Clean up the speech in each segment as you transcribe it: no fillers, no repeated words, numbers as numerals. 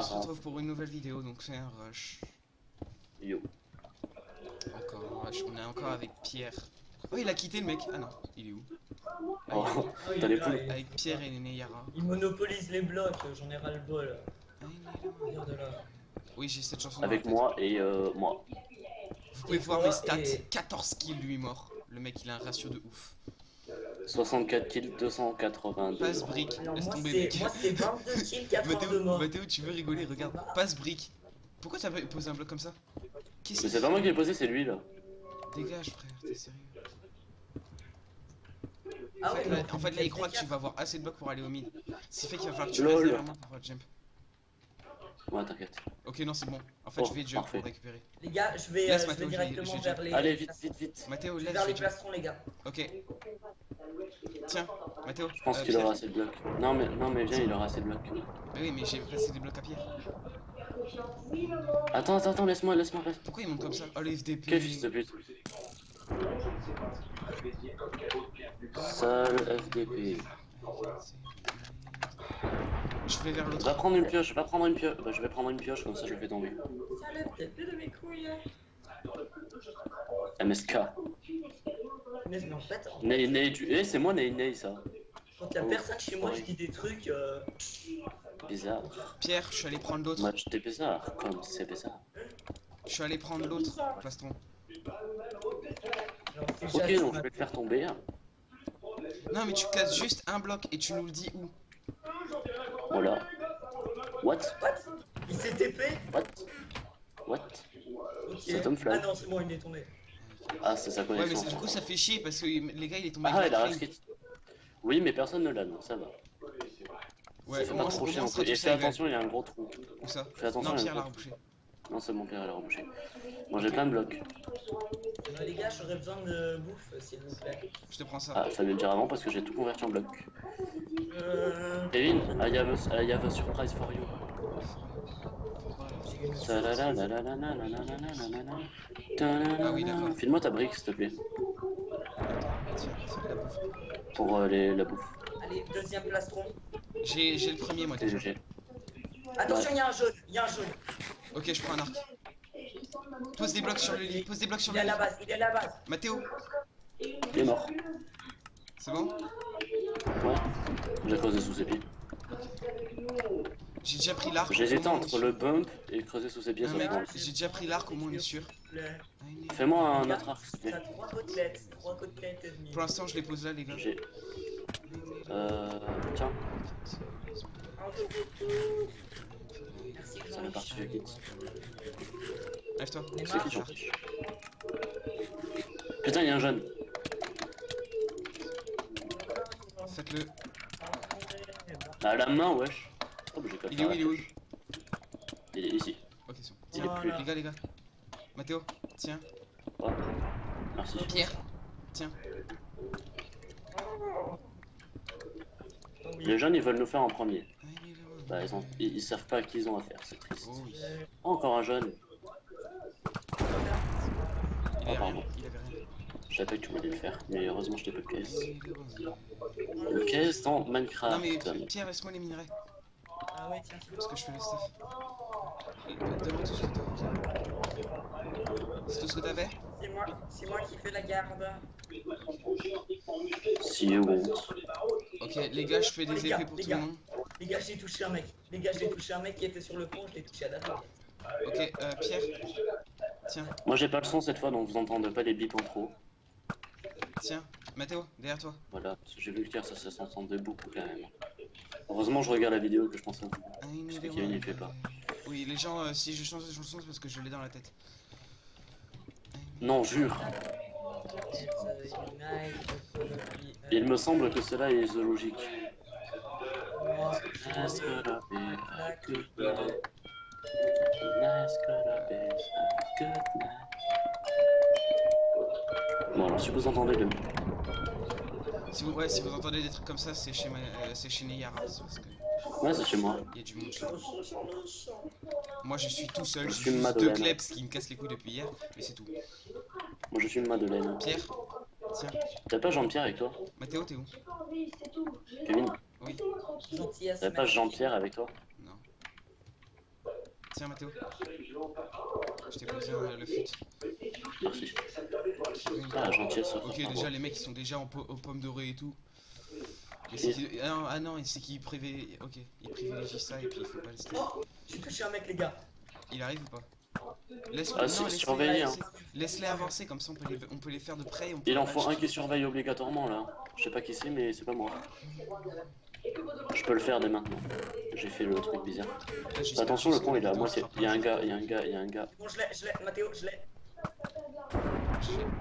se retrouve pour une nouvelle vidéo, donc c'est un rush. Yo. Encore un rush, on est encore avec Pierre. Oh, il a quitté le mec. Ah non, il est où? Ah, Oh, il est t'as là. les poules. Avec Pierre et Neyara. Il monopolise les blocs, j'en ai ras le bol. Ah, il est là. Regarde là. Oui, j'ai cette chanson dans Avec la tête. moi et moi. Vous pouvez Et voir toi mes stats, et- 14 kills lui mort. Le mec il a un ratio de ouf. 64 kills, 282. Passe brique, Alors laisse moi tomber c'est mec. 22 kills, 82 Mathéo, morts. Mathéo, tu veux rigoler, regarde. Passe brique. Pourquoi t'as posé un bloc comme ça? Qu'est-ce Mais qu'il c'est pas moi qui l'ai posé, c'est lui là. Dégage frère, t'es sérieux? Ah ouais, mais En fait là il croit que tu vas avoir assez de blocs pour aller au mid. C'est fait qu'il va falloir que tu Lol. restes derrière moi pour jump. Ouais, t'inquiète. Ok non c'est bon. En fait Oh, je vais jump parfait. pour récupérer. Les gars, je vais, Laisse je vais Mathéo, directement je vais vers les... Allez, vite, vite, vite. Mathéo Je vais laisse, vers je les vais jump. plastrons les gars. Ok. Tiens, Mathéo. Je pense qu'il Pierre. aura assez de blocs. Non mais viens, il aura assez de blocs. Mais oui mais j'ai passé des blocs à Pierre. Attends, laisse-moi. Pourquoi il monte comme ça? Oh le FDP. Quel fils de pute. Sale FDP. Je vais vers l'autre. Va prendre une pioche, Bah, je vais prendre une pioche, comme ça je le fais tomber. Ça lève peut-être plus de mes couilles. MSK. Mais en fait, Ney, c'est moi Ney ça. quand y'a Oh, personne chez moi, oui. je dis des trucs... Bizarre. Pierre, je suis allé prendre l'autre. Match t'es bizarre, comme c'est bizarre. Je suis allé prendre l'autre plastron. genre, c'est Ok, chatte, donc je vais le faire tomber. Non mais tu casses juste un bloc et tu nous le dis où. Voilà. What? What? Il s'est TP? What? Ok. C'est Tom Fly. Ah non, c'est bon, il est tombé. Ah, c'est sa Ouais mais connexion. du coup ça fait chier parce que les gars il est tombé Ah, avec il a la raskit. Oui, mais personne ne l'a, non, ça va. Ouais, Faut au pas moins trop au chier moins, en on sera plus. Et tous fais à égal. attention, il y a un gros trou. Où ça? Fais attention, Non il y a Pierre un l'a gros rebouché. Non, c'est mon père, il a rebouché. Moi j'ai plein de blocs. Les gars, j'aurais besoin de bouffe, s'il vous plaît. Je te prends ça. Ah, fallait le dire avant parce que j'ai tout converti en bloc. Euh... Kevin, I have a surprise for you. Ah oui, d'accord. File-moi ta brique, s'il te plaît. Tiens, fais de la bouffe. Pour la bouffe. Allez, deuxième plastron. J'ai le premier moi déjà. TGG. Attention, il y a un jaune, Ok je prends un arc. Pose des blocs sur le lit, pose des blocs sur Il le est lit. à la base, Mathéo, Il est mort. c'est bon? Ouais. J'ai creusé sous ses pieds. J'ai déjà pris l'arc. J'hésitais entre le bump et creuser sous ses pieds, Ah, ça mec, se voit. j'ai déjà pris l'arc, au moins on est sûr. Le- Ah, il est- Fais-moi un autre arc, s'il te T'as plaît. 3 côtelettes et demi. Pour l'instant je les pose là les gars. J'ai. Tiens, Merci, ça m'est parti, je quitte. Lève-toi. Les C'est qui marches. j'en Putain, il y a un jeune. Faites-le. À la main, wesh. Oh, bah, j'ai pas Il est où? Il est où? Il est ici. Ok c'est bon. Il est plus. Les gars. Mathéo, tiens. Oh. Merci. Pierre, tiens. Les jeunes, ils veulent nous faire en premier. Ah, il est là. Bah, ils savent pas à qui ils ont affaire, c'est triste. Oh oui. Oh, encore un jeune. Il avait pardon. rien. Il avait rien. Je savais que tu voulais le faire, mais heureusement, je t'ai pas de caisse. Il est rose. Une caisse dans Minecraft. Non mais Pierre, laisse-moi les minerais. Ah ouais, tiens, Parce que je fais le stuff. Donne-moi tout ce que t'as. C'est tout ce que t'avais? c'est moi qui fais la garde. Si you want. Ok, les gars, je fais des Les gars, épées pour les tout le gars. monde. Les gars, j'ai touché un mec. Qui était sur le pont, je l'ai touché à la tête. Ok, Pierre. Tiens, Moi, j'ai pas le son cette fois, donc vous entendez pas les bips en trop. tiens. Mathéo, derrière toi. Voilà, parce que j'ai vu le tir, ça s'entendait beaucoup quand même. Heureusement, je regarde la vidéo que je pense à vous. Ah, il Parce est que là. Kevin, il fait pas. Oui, les gens, si je change de chanson, c'est parce que je l'ai dans la tête. Non, jure. Il me semble que cela est zoologique. Est-ce que la paix a good night? Est-ce que la paix a good night? Bon, alors si vous entendez le... Si vous entendez des trucs comme ça, c'est chez Neyara. C'est parce que Ouais, c'est chez moi. il y a du monde chez moi. Moi, je suis tout seul. Je J'ai suis juste Madeleine. 2 kleps qui me cassent les couilles depuis hier, mais c'est tout. Moi, je suis une Madeleine. Pierre, tiens. T'as pas Jean-Pierre avec toi? Mathéo, t'es où? Kevin? Oui. Gentillesse. T'as pas Jean-Pierre avec toi? Non. Tiens, Mathéo. Je t'ai posé le fut. Merci. Ah, gentillesse. Ok, déjà, les mecs, ils sont déjà aux pommes dorées et tout. Mais c'est ah non, c'est qu'il privilégie... Ok, il privilégie ça et puis il faut pas laisser. Oh, j'ai touché un mec, les gars. Il arrive ou pas? Ah, c'est surveillé, hein. Laisse-les avancer, comme ça on peut les faire de près. Et on peut Il en les faut un matcher. qui surveille obligatoirement là. Je sais pas qui c'est, mais c'est pas moi. Je peux le faire dès maintenant. J'ai fait le truc bizarre. Là, j'espère Attention, le juste pont que il est à la moitié. vidéo Il y a un sera gars, pas- il y a un gars, il y a un gars. Bon, je l'ai, Mathéo, je l'ai. Va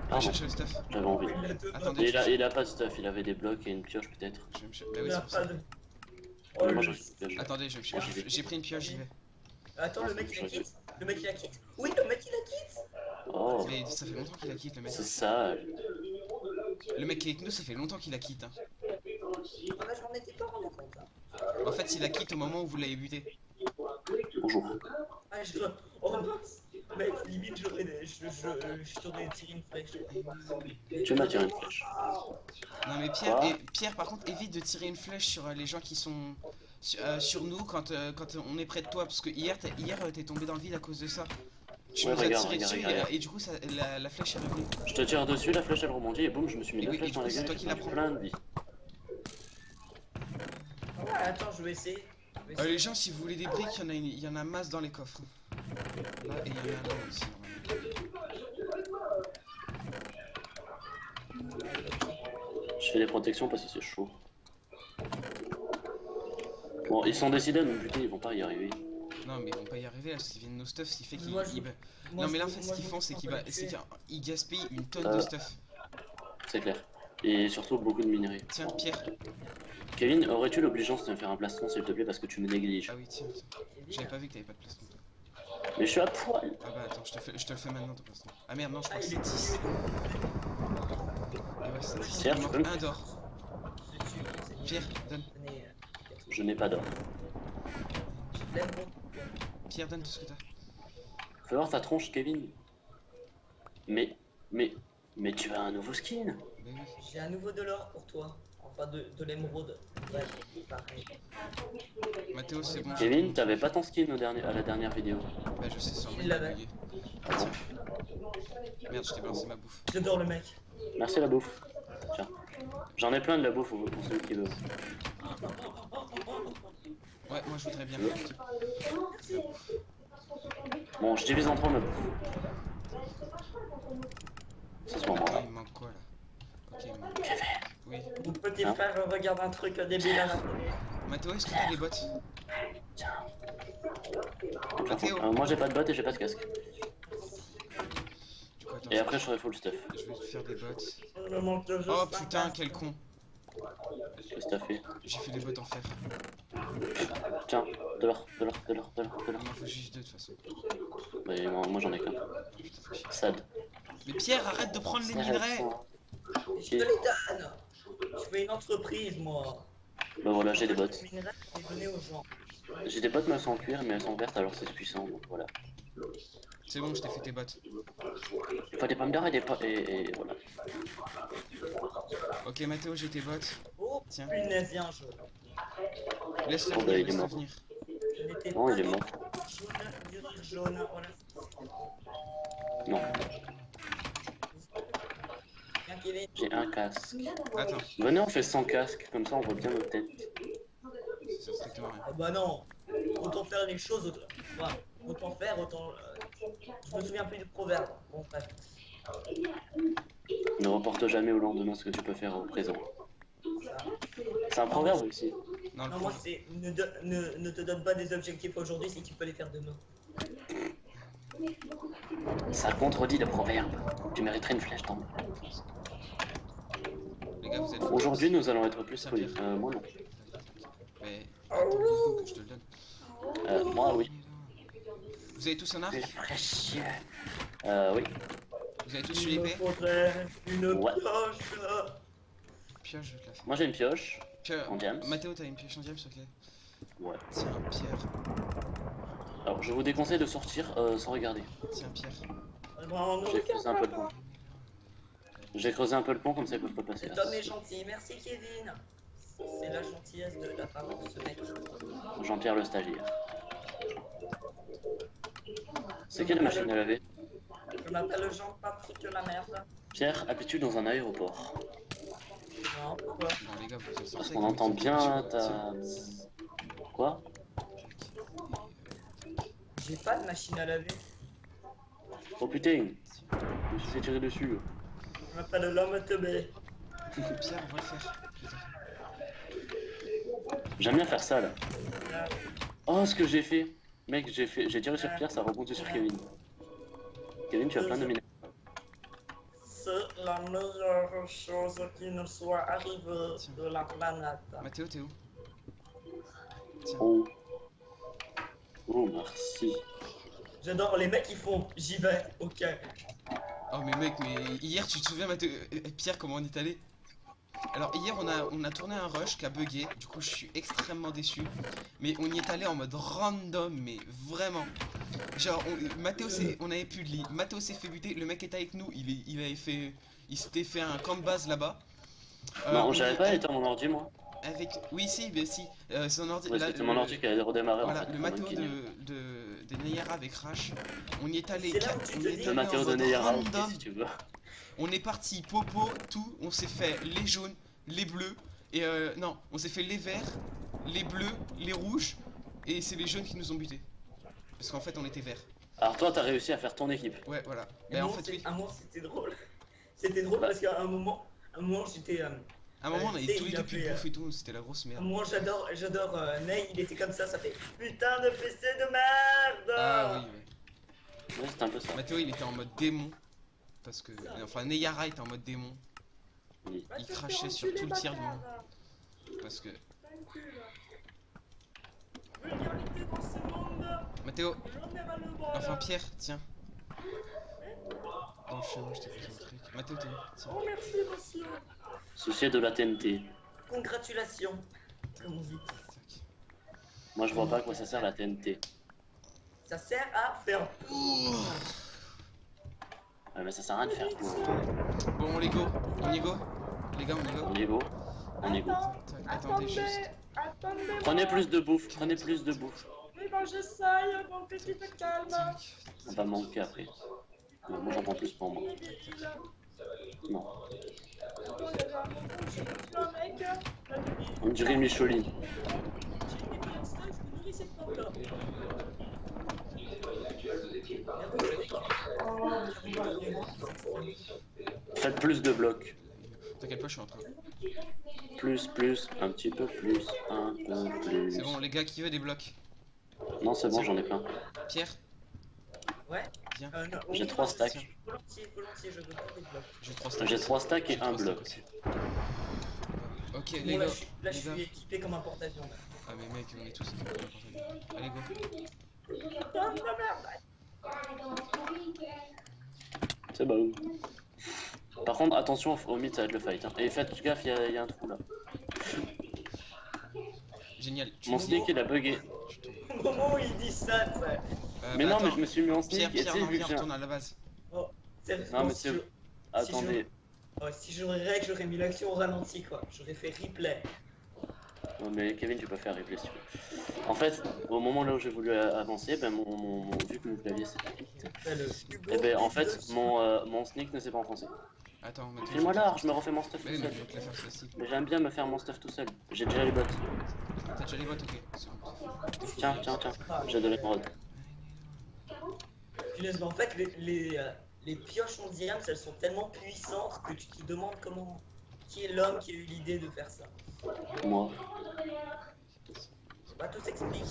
Pardon, chercher le stuff. j'avais envie. Il a deux Attendez. blocs. Il a pas de stuff, il avait des blocs et une pioche peut-être. Je vais me cher- Bah oui, Il c'est a pour ça. pas de... Oh, Moi le... j'ai une pioche. Attendez, je vais me cher- j'ai pris une pioche, j'y vais. Attends, le mec il la quitte. Le mec il la quitte. Oui, le mec il la quitte. Oh, Mais ça fait longtemps qu'il la quitte, le mec. c'est ça. Le mec qui est avec nous, ça fait longtemps qu'il la quitte. Hein. Ah bah j'en étais pas rendu compte. Hein. En fait, il la quitte au moment où vous l'avez buté. Bonjour. Ah, je... Oh mince. Mec, limite je t'aurais tiré une flèche. Tu m'as tiré une flèche. Non mais Pierre, Quoi Pierre, par contre, évite de tirer une flèche sur les gens qui sont sur nous quand on est près de toi, parce que hier t'es tombé dans le vide à cause de ça. Tu Ouais, nous as regarde, tiré regarde, dessus regarde. et du coup la flèche est revenue. Je te tire dessus, la flèche elle rebondit et boum, je me suis mis Et la oui, flèche et dans du la coup, c'est gueule. toi qui J'ai la perdu prends. plein de vie. Ouais, attends, je vais essayer. Les gens, si vous voulez des briques, il y en a masse dans les coffres. Là et il y en a là aussi. Je fais des protections parce que c'est chaud. Bon, ils sont décidés à nous buter, ils vont pas y arriver. Non mais ils vont pas y arriver là, parce qu'ils viennent nos stuff, ce qui fait qu'ils... Moi, je- ils- Moi, Non mais là en je- fait ce moi, qu'ils je font me c'est sens qu'ils pas tuer. gaspillent une tonne de stuff. C'est clair. Et surtout beaucoup de minerais. Tiens Pierre. Kevin, aurais-tu l'obligeance de me faire un plastron s'il te plaît parce que tu me négliges? Ah oui tiens. J'avais pas vu que t'avais pas de place. Mais je suis à poil. Ah bah attends, je te le fais maintenant ton plastron. Ah merde non je crois Ah, que il c'est est 10. Et ouais c'est 10. Pierre, Il tu manque peux le- un d'or. Pierre, donne. Je n'ai pas d'or. Je l'aime bon. Pierre, donne tout ce que t'as. Fais voir ta tronche, Kevin. Mais tu as un nouveau skin. Mais oui. J'ai un nouveau de l'or pour toi. Enfin, de l'émeraude. Ouais, pareil. Mathéo c'est bon. Kevin, t'avais pas ton skin à la dernière vidéo. Bah je sais, sûrement Il il a l'avait. bugué. Tiens. Merde, je t'ai balancé ma bouffe. J'adore le mec. Merci la bouffe. Tiens. J'en ai plein de la bouffe pour ceux qui veulent. Ouais, moi je voudrais bien. Bon, je divise en trois ma bouffe. Ça se voit moi. Attends, il me manque quoi là? Ok, il me manque. Oui. Mon petit Hein frère regarde un truc débile à la télé. Mathéo, est-ce que t'as des bottes? Mathéo. Moi j'ai pas de bottes et j'ai pas de casque. Du coup, attends, Et après je ferai full stuff. je vais te faire des bottes. On me manque de Oh putain, quel con. Qu'est-ce que t'as fait? J'ai fait des bottes en fer. Tiens, de l'or. Il m'en faut juste deux de toute façon. Bah moi j'en ai qu'un. Putain, faut chier. Sad. Mais Pierre, arrête de prendre les minerais. Je te les donne. Je fais une entreprise, moi. Bah voilà, j'ai des bottes. Les minerais, je les donner aux gens. J'ai des bottes mais elles sont en cuir mais elles sont vertes alors c'est puissant donc voilà. C'est bon, je t'ai fait tes bottes. Il faut des pommes d'or et des pommes et voilà. Ok, Mathéo, j'ai tes bottes. Oh, Tiens. punaise, viens, je... Laisse-le Oh, bah, venir, il est laisse-le mort. venir. Je n'étais Non, pas il est dans mort. jaune, voilà. Non, Viens, Kevin. j'ai un casque. Attends, Venez on fait 100 casques, comme ça on voit bien nos têtes. ça sert strictement rien. Ah bah non. Autant faire les choses, autant faire, autant... Je me souviens plus du proverbe. Bon, bref. Ne reporte jamais au lendemain ce que tu peux faire au présent. C'est un proverbe aussi. Non, le Non, moi pro- c'est ne te donne pas des objectifs aujourd'hui si tu peux les faire demain. Ça contredit le proverbe. Tu mériterais une flèche dans. Les gars, vous êtes fous. Aujourd'hui nous allons être plus Ça polis. vient. Moi non. Mais attends 2 secondes que je te le donne. Moi oui. Vous avez tous un arc? Des fraîchiers. Oui. Vous avez tous une Il me épée? faudrait une Ouais. pioche. Pioche, je vais te la faire. Moi j'ai une pioche. Pioche. En diams. Mathéo, t'as une pioche en diams, ok. Ouais. Tiens, Pierre. Alors je vous déconseille de sortir sans regarder. Tiens, Pierre. Vraiment, J'ai creusé un peu le pont. J'ai creusé un peu le pont comme ça ils peuvent pas passer. Cet homme est gentil, merci Kevin. C'est la gentillesse de la part de ce mec. Jean-Pierre le stagiaire. C'est quelle machine à laver? Je m'appelle Jean-Patrick la merde. Pierre, habitue dans un aéroport. Non, pourquoi? Bon, les gars, vous êtes Parce censés qu'on entend bien ta... Quoi? J'ai pas de machine à laver. Oh putain, je me suis fait tirer dessus. Je m'appelle l'homme teubé. Pierre, on va le faire. Putain. J'aime bien faire ça là. Oh, ce que j'ai fait. Mec, j'ai tiré sur Pierre, ça a rebondi sur Kevin. Kevin, tu as plein de minutes. C'est la meilleure chose qui nous soit arrivée de la planète. Mathéo, t'es où? Tiens. Oh. Oh, merci. J'adore les mecs qui font j'y vais, ok. Oh mais mec, mais hier tu te souviens Mathéo, Pierre comment on est allé? Alors hier on a tourné un rush qui a bugué, du coup je suis extrêmement déçu. Mais on y est allé en mode random, mais vraiment. Genre Mathéo on avait plus de lit, Mathéo s'est fait buter, le mec était avec nous, il s'était fait un camp de base là-bas. Non, on j'avais est- pas été mon ordi moi. avec... Oui si, mais si, son ordi... Ouais, là, c'était mon ordi qui a redémarré Voilà, en fait. le pendant Mathéo qu'il- de Neyara avec Crash, on y est allé, C'est là où tu on te y est dis- allé Le Mathéo en de mode Neyara, random. si tu veux. On est parti popo, tout, on s'est fait les jaunes, les bleus, et non, on s'est fait les verts, les bleus, les rouges, et c'est les jaunes qui nous ont butés. Parce qu'en fait on était verts. Alors toi, t'as réussi à faire ton équipe. Ouais, voilà. Et Mais en moi, fait, oui. un moment c'était drôle. C'était drôle Bah. parce qu'à un moment j'étais. À un moment, on tu avait sais, tous les il deux a plus de fait, bouffe et tout, c'était la grosse À un merde. moment j'adore Ney, il était comme ça fait putain de PC de merde. Ah oui, oui. Ouais, c'était un peu ça. Mathéo, il était en mode démon. Parce que. Enfin, Neyara était en mode démon. Oui. Il crachait sur tout le tir du monde. Parce que. Vulgarité dans ce monde, Mathéo, j'en ai ras le bol. enfin Pierre, tiens. Dans le chemin, je t'ai posé un truc. Mathéo, t'es où? Tiens. Oh merci monsieur. Ceci est de la TNT. Congratulations. Comme on dit. Tac. Moi, je vois pas à quoi ça sert la TNT. Ça sert à faire. Ouais, mais ça sert à rien de faire tout. Bon, on les go. On y go. Les gars, on y go. On est go. On est go. Tac, attendez juste. Attendez. Prenez plus de bouffe. Prenez plus de bouffe. Oui, ben j'essaye, mon petit te calme. Tac. On va manquer après. Moi, j'en prends plus pour moi. Non. On dirait Micheline. Faites plus de blocs. T'inquiète pas, je suis en train. Plus, un petit peu plus, un peu plus. C'est bon, les gars, qui veut des blocs? Non, c'est bon, j'en ai plein. Pierre, Ouais. viens. Non, J'ai oui, 3 non, stacks. Volontiers, je veux pas des blocs. J'ai 3 stacks. J'ai 3 stacks et J'ai 1 trois stacks bloc. aussi. Ok, Bon, les là, gars. je Les suis gars. équipé comme un porte-avions. là. Ah, mais mec, on est tous équipés pour la porte-avions. Allez, go. Putain de merde. C'est bon. Par contre, attention au mid, ça va être le fight. Hein. Et faites gaffe, il y a un trou là. Génial. Mon sneak il a bugué. Je tombe. Au moment où il dit ça, c'est. Mais non, mais attends. je me suis mis en Pierre, sneak et tu Pierre, sais, non, vu viens, que j'ai. retourne à la base. Non, mais c'est. Attendez. Si j'aurais règle, j'aurais mis l'action au ralenti, quoi. J'aurais fait replay. Non, mais Kevin, tu peux faire replay si tu veux. En fait, au moment là où j'ai voulu avancer, ben vu que mon clavier s'est Là, le Hugo et ben en Big fait, dessus. mon sneak ne s'est pas enfoncé. Attends, mais Fais-moi l'art, je me refais mon stuff Mais tout non, seul. je vais te la faire celle-ci. Mais j'aime bien me faire mon stuff tout seul. J'ai déjà les bottes. T'as déjà les bottes, ok. C'est bon. Tiens, j'ai de l'émeraude. Punaise, mais en fait, les pioches mondiales, elles sont tellement puissantes que tu te demandes comment. Qui est l'homme qui a eu l'idée de faire ça? Moi. Bah, tout s'explique.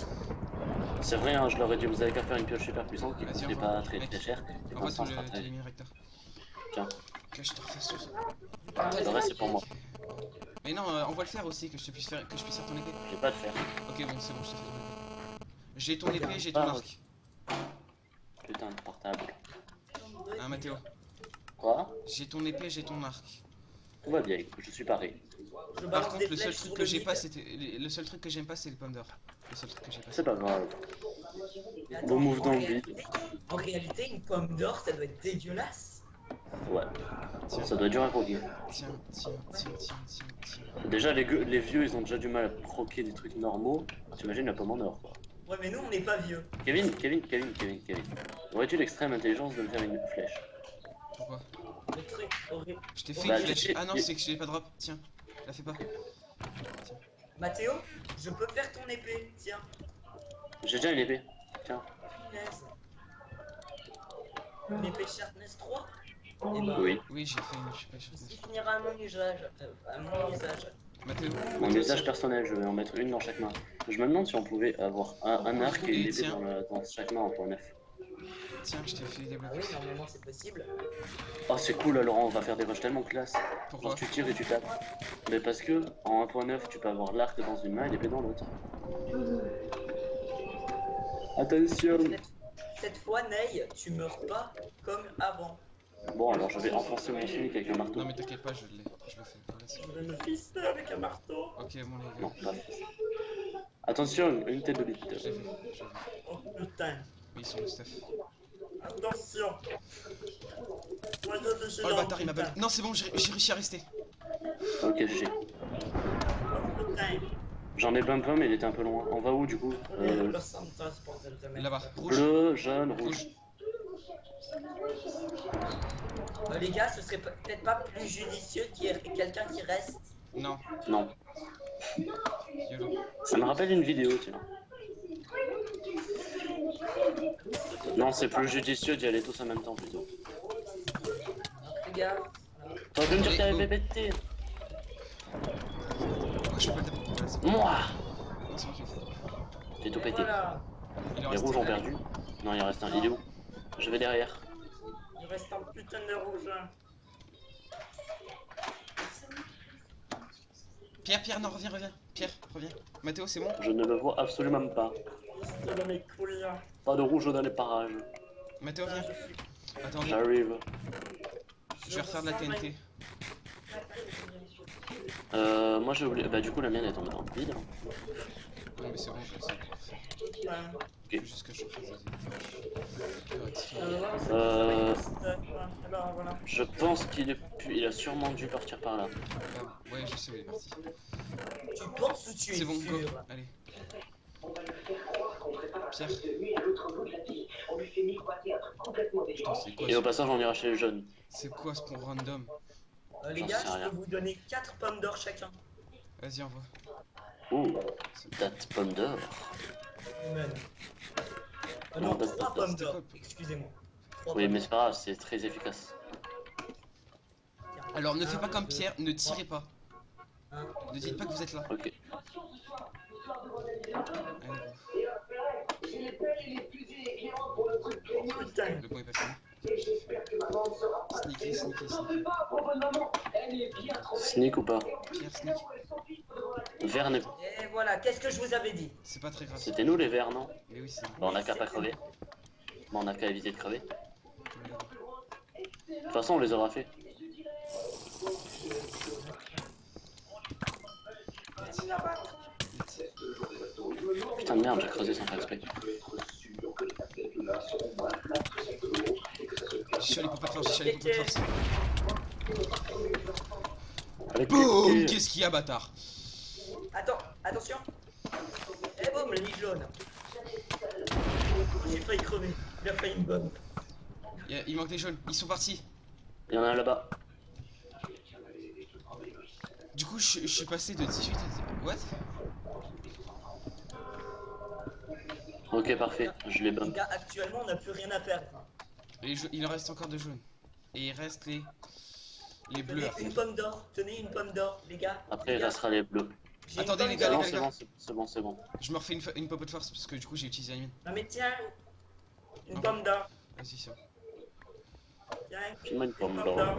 C'est vrai, hein, je leur ai dit, vous avez qu'à faire une pioche super puissante qui Vas-y, coûterait envoie. pas très Mec. cher. Et Envoie comme ça, on tous sera les très. lumières recteurs. Tiens, Ok, je te refais tout ça. le reste c'est pour moi. Mais non, envoie le faire aussi, que je puisse faire ton épée. Je vais pas le faire. Ok, bon, c'est bon, je te fais ton épée. J'ai ton épée, j'ai ton Ah, arc. Putain de portable. Hein, Mathéo? Quoi? J'ai ton épée, j'ai ton arc. Tout va bien, je suis paré. Je Par balance contre, des le seul flèches truc sur que le j'ai mid. pas, le seul truc que j'aime pas, c'est les pommes d'or. Le seul truc que j'ai pas. C'est pas grave. Mais attends, Bon move en dans le réalité- En réalité, une pomme d'or, ça doit être dégueulasse. Ouais. Tiens, Ça doit durer à croquer. tiens. Déjà, les vieux, ils ont déjà du mal à croquer des trucs normaux. T'imagines la pomme en or, quoi. Ouais, mais nous, on n'est pas vieux. Kevin. Aurais-tu l'extrême intelligence de me faire une flèche? Pourquoi? Le truc horrible. Je t'ai fait Bah, une flèche. j'ai- Ah non, j'ai- c'est que je l'ai pas drop. Tiens, la fais pas. Mathéo, je peux faire ton épée. Tiens. J'ai déjà une épée. Tiens. Punaise. Une épée Sharpness 3. Et bah, Oui. Oui, j'ai fait une. Je sais pas, je sais ceci pas. finira à mon usage. À mon usage. Mathéo. Mon Mathéo, usage tiens. personnel, je vais en mettre une dans chaque main. Je me demande si on pouvait avoir un arc et une Et épée tiens. dans chaque main en point neuf. Tiens, je t'ai fait des blocs. Ah oui, normalement c'est possible. Oh, c'est cool, Laurent, on va faire des rushs tellement classe. Pourquoi? Genre, tu tires et tu tapes. Mais parce que en 1.9, tu peux avoir l'arc dans une main et l'épée dans l'autre. Attention. Cette fois, Ney, tu meurs pas comme avant. Bon, alors je vais enfoncer mon sneak avec un marteau. Non, mais t'inquiète pas, je l'ai. Je le fais. Voilà, c'est- Je vais me fister avec un marteau. Ok, bon, les Non, gars. pas. Attention, une tête de bite. Je l'ai fait. Je l'ai fait. Oh putain. Mais ils sont le stuff. Attention. Moi, je te Oh le bâtard, il m'a battu. Non, c'est bon, j'ai réussi à rester. Ok, GG. Oh putain. J'en ai bump un, mais il était un peu loin. On va où du coup Le Santos, bordel de merde. Là-bas, rouge. Bleu, jaune, rouge. Rouge. Les gars, ce serait peut-être pas plus judicieux qu'il y ait quelqu'un qui reste. Non, Non. YOLO. Ça me rappelle une vidéo, tiens. Non, c'est plus judicieux d'y aller tous en même temps plutôt. Donc, les gars, T'aurais pu me dire qu'il y avait pété. Pourquoi je peux pas le taper? Voilà, c'est bon. Moi Non, c'est moi qui l'ai fait. J'ai tout pété. voilà. Il en Les reste rouges ont un. perdu. Non, il en reste un. Il est où? Je vais derrière. Il reste un putain de rouge. Pierre, non, reviens. Pierre, reviens. Mathéo, c'est bon? Je ne le vois absolument pas. C'est dans mes couilles. Pas de rouge dans les parages. Mathéo, viens. Attendez, J'arrive. je vais refaire de la TNT. Moi j'ai oublié. Bah, du coup, la mienne est tombée dans le vide. Non, mais c'est bon, je vais essayer de le refaire. Ouais. Faut juste que je refasse des Voilà. Je pense il a sûrement dû partir par là. Ah, ouais, je sais où il est parti. Tu penses ou tu es C'est bon, go. sûr? Allez. Pierre. Putain, c'est quoi, Et au passage, on ira chez le jeune. c'est quoi ce pont random? Les J'en gars, sais je rien. peux vous donner 4 pommes d'or chacun. Vas-y, envoie. Ouh, date pomme d'or. Même. Non, Non, pas- 3 pas- pommes c'était d'or. quoi? Excusez-moi. 3 Oui, pommes mais c'est pas grave, c'est très efficace. d'or. Alors, ne fais pas comme deux, Pierre, ne tirez pas. un. Ne dites pas que vous êtes là. Ok. Allez, go. Oh putain. Le pont est pas fini. Sneaky. Sneak ou pas? Pierre, sneak. Vert n'est. Et voilà, qu'est-ce que je vous avais dit? C'est pas très grave. C'était nous les verts, non? Mais oui, c'est Bah, on a qu'à pas crever. Bah, on a qu'à éviter de crever. De bon. toute façon, on les aura fait. Putain de merde, j'ai creusé sans faire exprès. J'ai chialé pour pas de force, j'ai chialé pour pas de force. Avec Boum! les- Qu'est-ce qu'il y a, bâtard? Attends, attention. Et boum, le lit jaune. J'ai failli crever. Il a failli me bombe. Il manque des jaunes, ils sont partis. Il y en a un là-bas. Du coup, je suis passé de 18 à... What? Ok, parfait, je les Les bump. gars, actuellement, on n'a plus rien à perdre. Il en reste encore de jaunes. Et il reste les bleus Tenez à faire. une pomme d'or. Tenez une pomme d'or, les gars. Après, Les il gars, restera les bleus. j'ai une Attendez, pomme les gars, d'or. Non, les c'est gars. bon, c'est bon, c'est bon. Je me refais une pop de force parce que du coup j'ai utilisé la mienne. Non mais tiens. Une Ok. pomme d'or. Vas-y, c'est bon. Tiens. File-moi une pomme Une d'or. pomme d'or.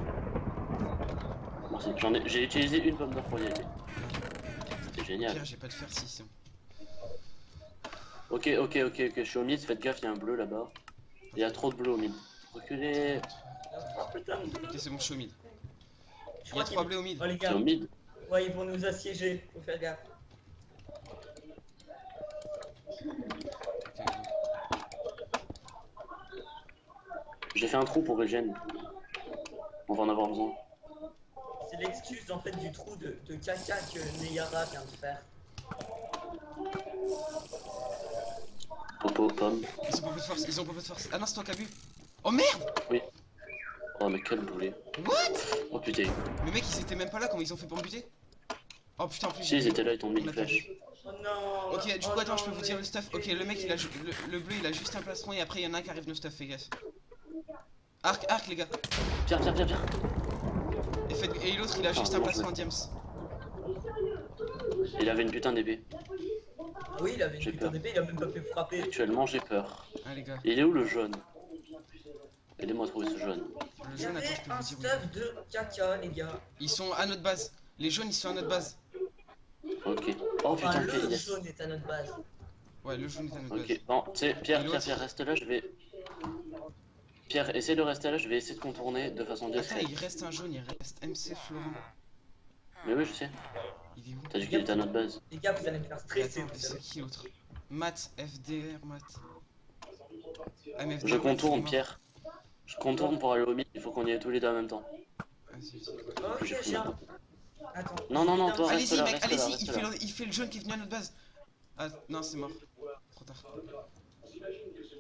Merci. J'ai utilisé une pomme d'or pour y aller. C'était génial. Pierre, j'ai pas de fer si, c'est bon. Ok, je suis au mid, faites gaffe, il y a un bleu là-bas. Il y a trop de bleu au mid. Reculez. Oh putain de bleu. Ok, c'est bon, je suis au mid. Je Il y crois a 3 bleus au mid. Oh les C'est gars. au mid. Ouais, ils vont nous assiéger. Faut faire gaffe. Ok, go. J'ai fait un trou pour Regen. On va en avoir besoin. C'est l'excuse en fait du trou de caca que Neyara vient de faire. pomme. Ils ont pas peu de force, ils ont pas peu de force. Ah non, c'est toi qui as bu. Oh merde! Oh, mais quel boulet. What? Oh putain. Mais mec, ils étaient même pas là, comment ils ont fait pour me buter? Oh putain, en plus Si, ils étaient là, ils t'ont mis on une a perdu. flèche. Oh non. Ok, du oh coup, attends, non, je peux vous dire mais- le stuff. Ok, le mec, il a le bleu, il a juste un plastron et après, il y en a un qui arrive no stuff, fais gaffe. Arc, les gars. Pierre. Et l'autre, il a juste un non, plastron en diams. Il avait une putain d'épée. Ah oui, il avait J'ai une putain peur. d'épée, il a même pas pu me frapper. Actuellement, j'ai peur. Ah, les gars. Et il est où le jaune? Aidez-moi à trouver ce jaune. Le Il y jaune, avait attends, je peux un vous dire où il est. stuff de caca, les gars. Ils sont à notre base. Les jaunes, ils sont à notre base. Ok. Oh Enfin, putain, le yes. jaune est à notre base. Ouais, le jaune est à notre base. Ok, bon, tu sais, Pierre, Et l'autre reste là, je vais... Pierre, essaie de rester là, je vais essayer de contourner de façon Attends, discrète. il reste un jaune, il reste MC Florent. Mais oui, je sais. Il est où? T'as dit qu'il était à notre base. Les gars, vous allez me faire Et stresser. attends, vous c'est savez. qui l'autre? Matt, FDR, Matt. Ah, mais FDR, Je Matt, contourne, il est mort. Pierre. Je contourne pour aller au mid, il faut qu'on y aille tous les deux en même temps. Vas-y, vas-y. Ok, J'ai pris j'ai ma un. main. Attends. Non, non, non, toi, reste Allez-y, là, mec, reste là, allez-y, reste il là. fait, il fait le jaune qui est venu à notre base. Ah, non, c'est mort. Trop tard.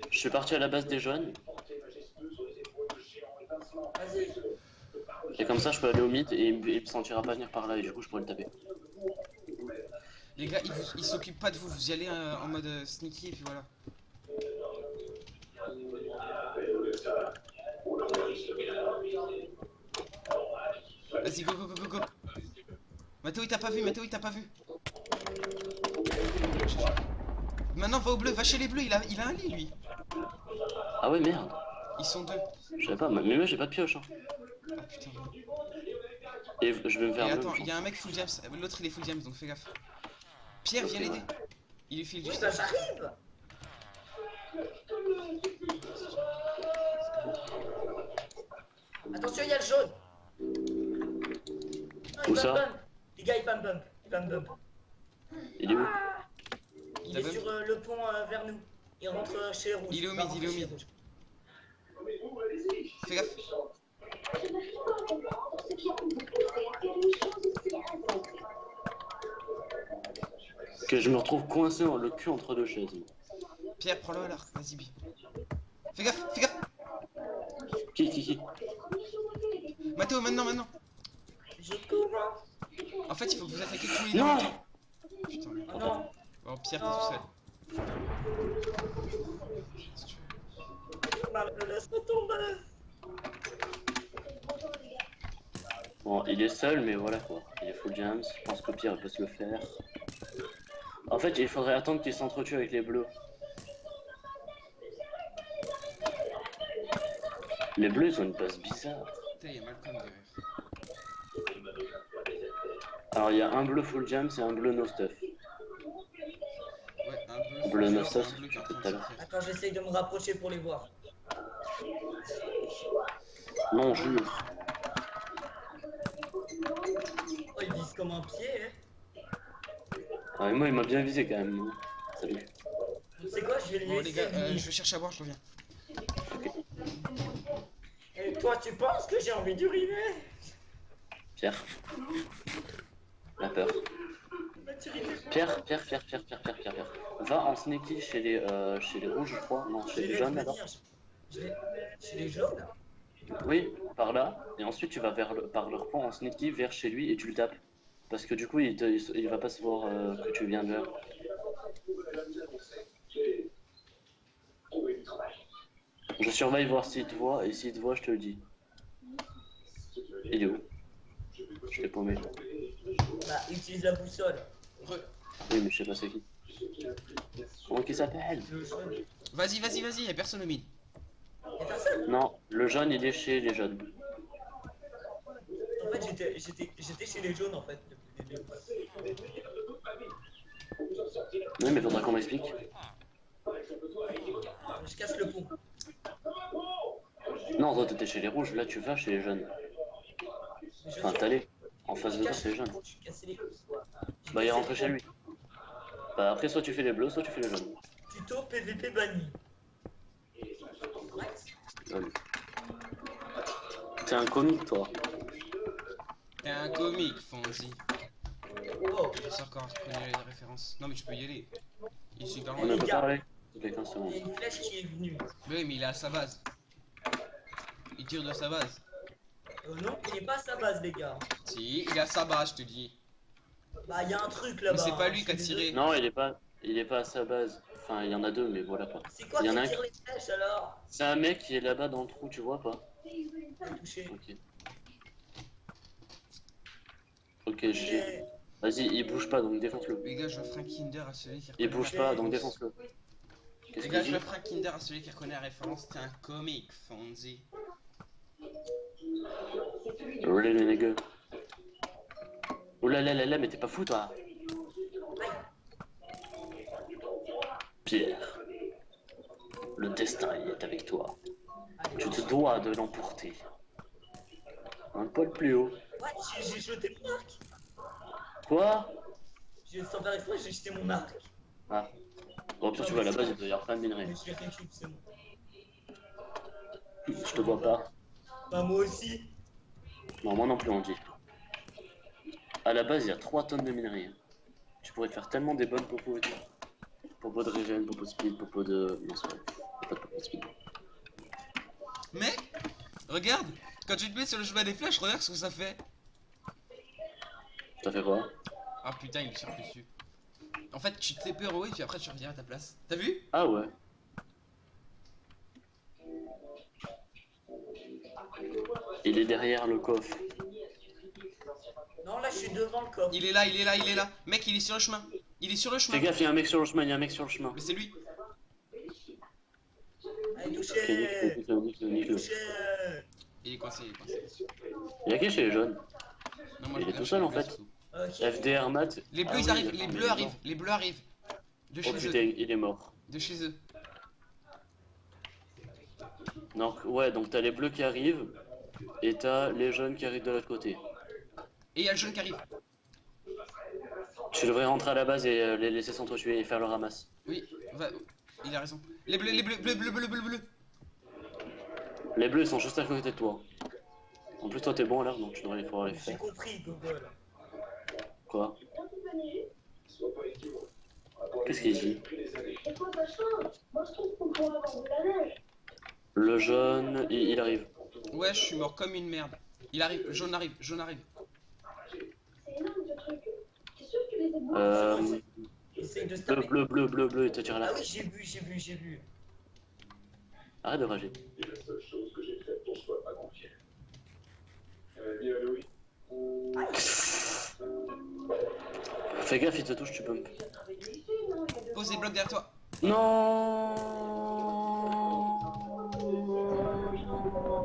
Je suis parti à la base des jaunes, Vas-y. et comme ça je peux aller au mid et il me sentira pas venir par là et du coup je pourrais le taper. Les gars, ils s'occupent pas de vous, vous y allez en mode sneaky et puis voilà. Vas-y, go. Mathéo, il t'a pas vu, Mathéo, il t'a pas vu. Maintenant, va au bleu, va chez les bleus, il a un lit, lui. Ah ouais, merde. Ils sont deux. Je savais pas, mais moi j'ai pas de pioche. Hein. Ah putain. Et je vais me Et faire attends, bleu. il y a un mec full jams, l'autre il est full jams, donc fais gaffe. Pierre, viens Ok. l'aider. Il lui file du Oui, bah stuff. j'arrive. Attention, il y a le jaune. Non, Où il va ça me bump. Les gars, il va me bump. Il va me bump. Il est où? Il T'as est bump sur le pont vers nous. Il rentre chez les rouges. Il est au va mid, il est au rentrer chez mid. les rouges. Fais gaffe. Que je me retrouve coincé le cul entre deux chaises. Pierre, prends-le à l'arc, vas-y, bi. Fais gaffe. Qui? Mathéo, maintenant. Je cours. En fait, il faut que vous attaquiez tous les deux. Non! Putain. Oh non. Bon, Pierre, t'es tout seul. Si tu veux. Laisse-moi tomber. Bon, il est seul, mais voilà quoi. Il est full jams, je pense que Pierre peut se le faire. En fait, il faudrait attendre qu'il s'entretue avec les bleus. Les bleus, ils ont une passe bizarre. Putain, il y a Malcolm derrière. Alors, il y a un bleu full jams et un bleu no stuff. Ouais, un bleu. Bleu full no jams, stuff, un bleu qui est en tout train à de l'heure. s'écrire. Attends, j'essaye de me rapprocher pour les voir. Non, jure. Oh, ils visent comme un pied. Hein. Ah, mais moi, il m'a bien visé quand même. Salut. Tu sais quoi, je vais Bon, les les gars, laisser. je vais chercher à boire, je reviens. Et toi, tu penses que j'ai envie d'uriner? Pierre. La peur. Bah, tu rigoles. Pierre. Va en sneaky chez les rouges, je crois. Non, chez les J'irai jaunes te d'abord. dire. Chez les jaunes? Oui, par là. Et ensuite, tu vas par leur point en sneaky vers chez lui et tu le tapes. Parce que du coup, il va pas se voir que tu viens de là. Je surveille voir s'il te voit, et s'il te voit, je te le dis. Il est où? Je l'ai paumé. Bah, utilise la boussole. Re. Oui, mais je sais pas c'est qui. Comment qu'il s'appelle? Le jaune. Vas-y, y'a personne au mid. Y'a personne. Non, le jaune, il est chez les jaunes. En fait, j'étais chez les jaunes en fait depuis le début. Oui, mais faudra qu'on m'explique. Je casse le pont. Non, toi, t'étais chez les rouges, là, tu vas chez les jaunes. Je Enfin, suis- t'allais. En face je de toi, casse c'est les le jaunes. pont, je suis cassé les couilles. J'ai Bah, il est cassé rentré le chez pont. lui. Bah, après, soit tu fais les bleus, soit tu fais les jaunes. Tuto PVP banni. Correct. Lol. T'es un comique, toi. T'es un comique, Fonzie. Oh, Je sais encore, je connais les références. Non, mais tu peux y aller. Il suit On clairement. a pas parlé. toutes les 15 Il secondes. y a une flèche qui est venue. Mais oui, mais il est à sa base. Il tire de sa base. Non, il est pas à sa base, les gars. Si, il est à sa base, je te dis. Bah, il y a un truc là-bas. Mais c'est pas hein, lui je qui a suis tiré. désolé. Non, il est pas à sa base. Enfin, il y en a deux, mais voilà pas. C'est quoi Il y en qui a un tire les flèches alors? C'est un mec qui est là-bas dans le trou, tu vois pas? Pas touché. Ok. Ok, j'ai. Mais- Vas-y, il bouge pas, donc défonce-le. Les gars, je ferai un Kinder à celui qui reconnaît Il bouge la pas, donc référence. défonce-le. Qu'est-ce Les gars, qu'il je dit? ferai un Kinder à celui qui reconnaît la référence. C'était un comic, Fonzie. Really, les niggas. Oh là là là là, mais t'es pas fou, toi? Pierre, le destin est avec toi. Tu te dois de l'emporter. Un poil plus haut. Ouais, j'ai jeté mon arc. Quoi? Sans faire exprès, j'ai jeté mon arc. Ah. Bon, puis tu vois, à la base, il doit y avoir plein de minerais. Mais je l'ai fait cube, c'est bon. Je te vois pas. Bah, moi aussi. Non, moi non plus, on dit. À la base, il y a 3 tonnes de minerais. Tu pourrais faire tellement des bonnes popos et tout. Popo de régène, popo de speed, popo de. Non, c'est vrai. Y a pas de popo de speed. Mais, regarde, quand tu te mets sur le chemin des flèches, regarde ce que ça fait. Ça fait quoi? Ah putain, il tire plus dessus. En fait, tu te fais peur, oui, puis après tu reviens à ta place. T'as vu? Ah ouais. Il est derrière le coffre. Non, là, je suis devant le coffre. Il est là, il est là, il est là. Mec, il est sur le chemin. Il est sur le chemin. Fais gaffe, il y a un mec sur le chemin, il y a un mec sur le chemin. Mais c'est lui. Allez, Ok, touché. nique-le. Touché. Il est coincé, il est coincé. Il y a qui chez les jeunes? Non, moi, Il je est regarde tout chez seul, les en bleus, fait. surtout. Ok. FDR mat. Les bleus, Ah ils oui, arrivent, d'accord, les mais bleus il est arrivent, mort. les bleus arrivent. De Oh chez putain, eux, il est mort. de chez eux. Donc, ouais, donc t'as les bleus qui arrivent. Et t'as les jeunes qui arrivent de l'autre côté. Et il y a le jeune qui arrive. Tu devrais rentrer à la base et les laisser s'entretuer et faire le ramasse. Oui, va, il a raison. Les bleus, les bleus, bleu, bleu, bleu, bleu, bleu. Les bleus ils sont juste à côté de toi. En plus toi t'es bon à l'air donc tu devrais pouvoir les J'ai faire. compris, Gogol. Quoi? Qu'est-ce qu'il dit? Le jaune, il arrive. Ouais, je suis mort comme une merde. Il arrive, jaune arrive, jaune arrive. Euh, Essaye de se bleu, taper. bleu, bleu, bleu, bleu, il te tire Ah là. oui, j'ai vu. Arrête de rager. Fais gaffe, il te touche, tu bump. Pose des blocs derrière toi. Non.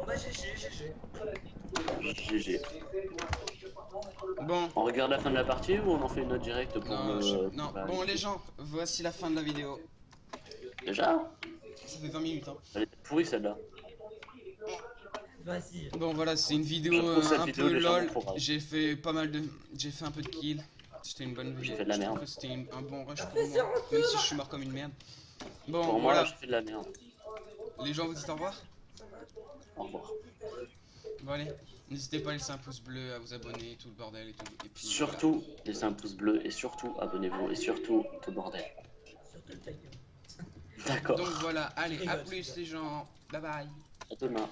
Bah, GG. GG. Bon, On regarde la fin de la partie ou on en fait une autre directe pour non, me... non. bah, Bon les gens, voici la fin de la vidéo. Déjà? Ça fait 20 minutes hein. Elle est pourrie celle-là. Vas-y. Bon voilà, c'est une vidéo Je trouve cette un vidéo peu légèrement lol. trop rare. J'ai fait pas mal de... J'ai fait un peu de kills. C'était une bonne vidéo. fait de la Je trouve merde. que c'était un bon rush pour fait moi. zéro Même si je suis mort comme une merde. Bon Pour moi, voilà, là, je fais de la merde. les gens vous dites au revoir. Au revoir. Bon allez, n'hésitez pas à laisser un pouce bleu, à vous abonner, tout le bordel et tout. Et puis Surtout, laissez un pouce bleu et surtout, abonnez-vous et surtout, tout le bordel. Surtout ta gueule. voilà. D'accord. Donc voilà, allez, à Rigole. plus les gens. Bye bye. À demain.